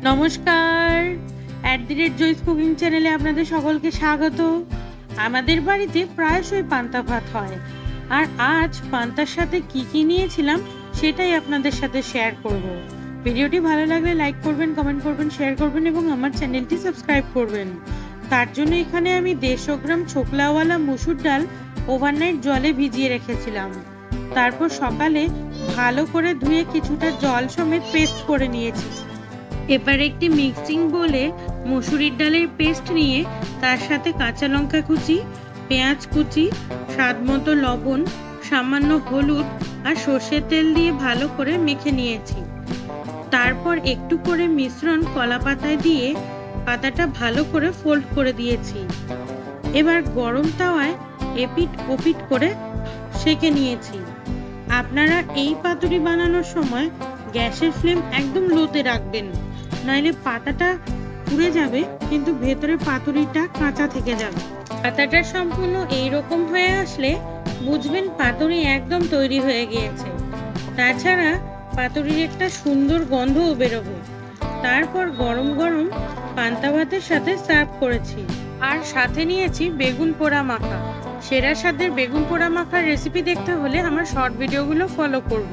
নমস্কার, joys cooking চ্যানেলে আপনাদের সকলকে স্বাগত। আমাদের বাড়িতে প্রায়শই পান্তা ভাত হয়, আর আজ পান্তার সাথে কি নিয়েছিলাম সেটাই আপনাদের সাথে শেয়ার করব। ভিডিওটি ভালো লাগলে লাইক করবেন, কমেন্ট করবেন, শেয়ার করবেন এবং আমার চ্যানেলটি সাবস্ক্রাইব করবেন। তার জন্য এখানে আমি 150 গ্রাম ছোকলাওয়ালা মুসুর ডাল ওভারনাইট জলে ভিজিয়ে রেখেছিলাম। তারপর সকালে ভালো করে ধুয়ে কিছুটা জল সমেত পেস্ট করে নিয়েছি। এবার একটি মিক্সিং বোলে মসুরির ডালের পেস্ট নিয়ে তার সাথে কাঁচা লঙ্কা কুচি, পেঁয়াজ কুচি, স্বাদ মতো লবণ, সামান্য হলুদ আর সর্ষের তেল দিয়ে ভালো করে মেখে নিয়েছি। তারপর একটু করে মিশ্রণ কলা পাতায় দিয়ে পাতাটা ভালো করে ফোল্ড করে দিয়েছি। এবার গরম তাওয়ায় এপিট ওপিট করে সেঁকে নিয়েছি। আপনারা এই পাতুরি বানানোর সময় গ্যাসের ফ্লেম একদম লোতে রাখবেন, নাইলে পাতাটা পুড়ে যাবে কিন্তু ভেতরে পাতুরিটা কাঁচা থেকে যাবে। পাতাটা সম্পূর্ণ এইরকম হয়ে আসলে বুঝবেন পাতুরি একদম তৈরি হয়ে গিয়েছে। তাছাড়া পাতুরির একটা সুন্দর গন্ধও বেরোবে। তারপর গরম গরম পান্তা ভাতের সাথে সার্ভ করেছি, আর সাথে নিয়েছি বেগুন পোড়া মাখা। সেরা স্বাদের বেগুন পোড়া মাখার রেসিপি দেখতে হলে আমার শর্ট ভিডিওগুলো ফলো করবেন।